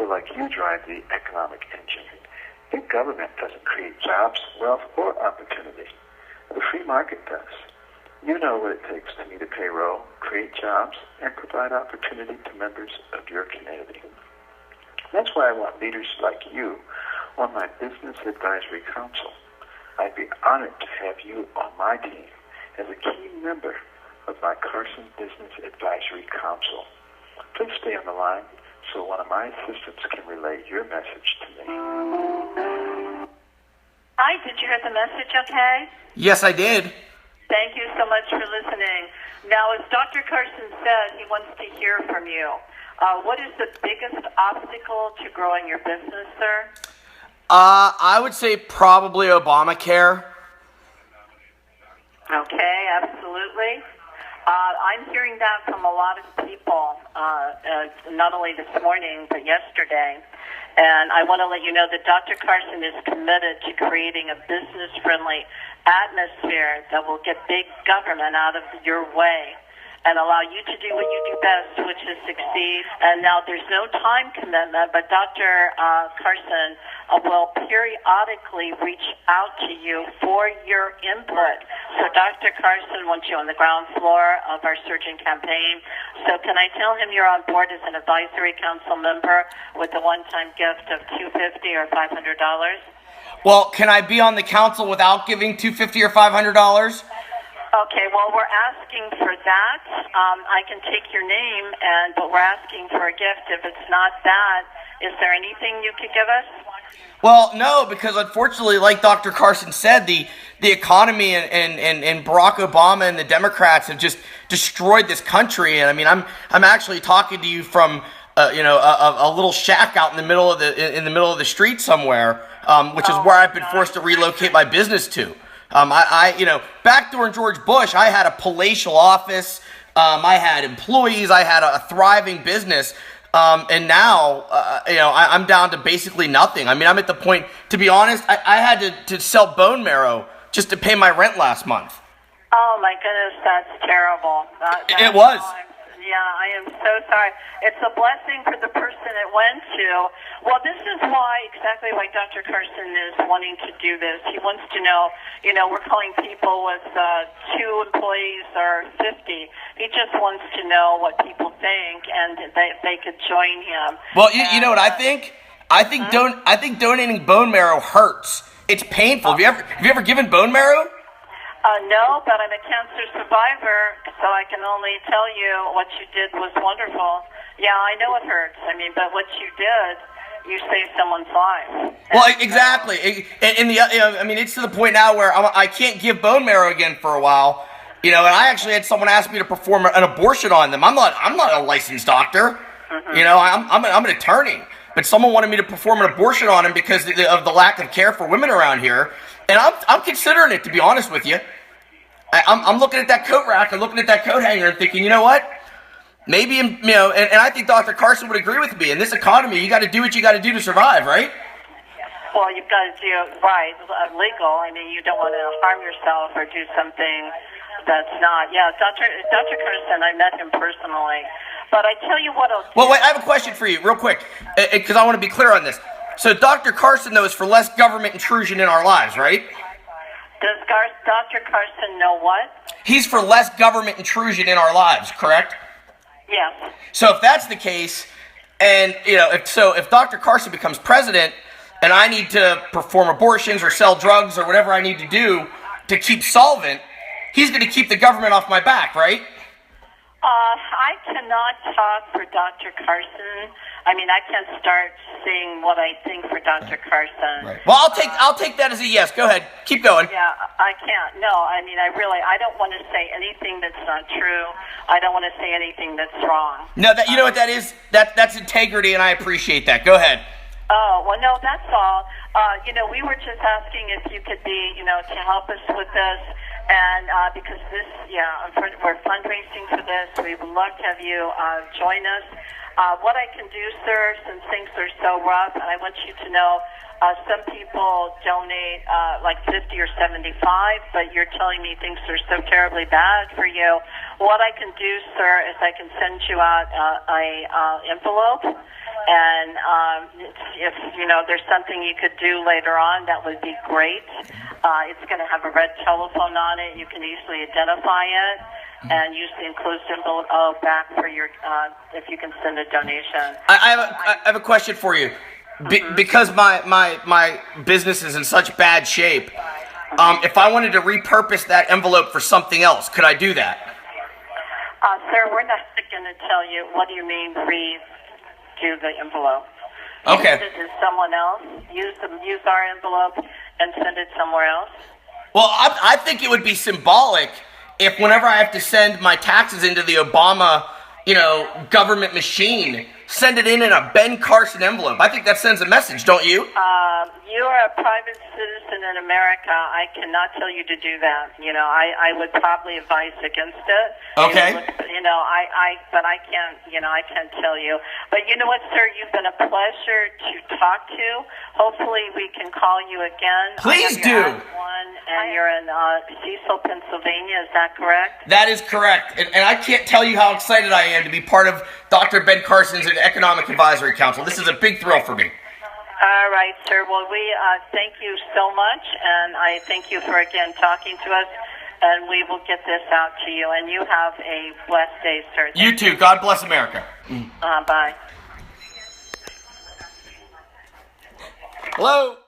People like you drive the economic engine. Big government doesn't create jobs, wealth, or opportunity. The free market does. You know what it takes to meet a payroll, create jobs, and provide opportunity to members of your community. That's why I want leaders like you on my Business Advisory Council. I'd be honored to have you on my team as a key member of my Carson Business Advisory Council. Please stay on the line so one of my assistants can relay your message to me. Hi, did you hear the message okay? Yes, I did. Thank you so much for listening. Now, as Dr. Carson said, he wants to hear from you. What is the biggest obstacle to growing your business, sir? I would say probably Obamacare. Okay, absolutely. I'm hearing that from a lot of people, not only this morning, but yesterday. And I want to let you know that Dr. Carson is committed to creating a business-friendly atmosphere that will get big government out of your way and allow you to do what you do best, which is succeed. And now there's no time commitment, but Dr. Carson will periodically reach out to you for your input. So Dr. Carson wants you on the ground floor of our surgeon campaign. So can I tell him you're on board as an advisory council member with a one-time gift of $250 or $500? Well, can I be on the council without giving $250 or $500? Okay, well, we're asking for that. I can take your name, but we're asking for a gift. If it's not that, is there anything you could give us? Well, no, because unfortunately, like Dr. Carson said, the economy and Barack Obama and the Democrats have just destroyed this country. And I mean, I'm actually talking to you from a little shack out in the middle of the street somewhere, which is where I've been forced to relocate my business to. Back during George Bush, I had a palatial office. I had employees. I had a thriving business. And now, I'm down to basically nothing. I mean, I'm at the point, to be honest, I had to sell bone marrow just to pay my rent last month. Oh, my goodness, that's terrible. It was. Yeah, I am so sorry. It's a blessing for the person it went to. Well, this is exactly why Dr. Carson is wanting to do this. He wants to know, we're calling people with 2 employees or 50. He just wants to know what people think and they could join him. Well, you know what I think? I think donating bone marrow hurts. It's painful. Have you ever given bone marrow? No, but I'm a cancer survivor, so I can only tell you what you did was wonderful. Yeah, I know it hurts. I mean, but what you did, you saved someone's life. Well, exactly. It's to the point now where I can't give bone marrow again for a while. And I actually had someone ask me to perform an abortion on them. I'm not a licensed doctor. Mm-hmm. I'm an attorney. But someone wanted me to perform an abortion on him because of the lack of care for women around here. And I'm considering it, to be honest with you. I'm looking at that coat rack and looking at that coat hanger and thinking, you know what? Maybe, and I think Dr. Carson would agree with me. In this economy, you got to do what you got to do to survive, right? Well, you've got to do it right, legal. I mean, you don't want to harm yourself or do something that's not. Yeah, Dr. Carson, I met him personally. But I tell you what else. Well, wait, I have a question for you, real quick, because I want to be clear on this. So Dr. Carson, though, is for less government intrusion in our lives, right? Does Dr. Carson know what? He's for less government intrusion in our lives, correct? Yes. So if that's the case, and if Dr. Carson becomes president, and I need to perform abortions or sell drugs or whatever I need to do to keep solvent, he's going to keep the government off my back, right? I cannot talk for Dr. Carson. I mean, I can't start saying what I think for Dr. Carson. Right. Well, I'll take that as a yes. Go ahead. Keep going. Yeah, I can't. No, I mean, I don't want to say anything that's not true. I don't want to say anything that's wrong. No, you know what that is? That's integrity, and I appreciate that. Go ahead. Oh, well, no, that's all. We were just asking if you could be, to help us with this. And because we're fundraising for this, we would love to have you join us. What I can do, sir, since things are so rough, and I want you to know, some people donate like 50 or 75, but you're telling me things are so terribly bad for you. What I can do, sir, is I can send you out a envelope, and if there's something you could do later on, that would be great. It's going to have a red telephone on it. You can easily identify it, and use the enclosed envelope back for your if you can send a donation. I have a question for you. Because my business is in such bad shape, if I wanted to repurpose that envelope for something else, could I do that? Sir, we're not going to tell you. What do you mean redo the envelope? Okay. Use it to someone else. Use our envelope and send it somewhere else. Well, I think it would be symbolic if whenever I have to send my taxes into the Obama, government machine, send it in a Ben Carson envelope. I think that sends a message, don't you? You are a private citizen in America. I cannot tell you to do that. I would probably advise against it. Okay. But I can't. I can't tell you. But you know what, sir? You've been a pleasure to talk to. Hopefully, we can call you again. Please do. And you're in Cecil, Pennsylvania. Is that correct? That is correct. And I can't tell you how excited I am to be part of Dr. Ben Carson's Economic Advisory Council. This is a big thrill for me. All right, sir. Well, we thank you so much, and I thank you for, again, talking to us, and we will get this out to you. And you have a blessed day, sir. You too. God bless America. Bye. Hello.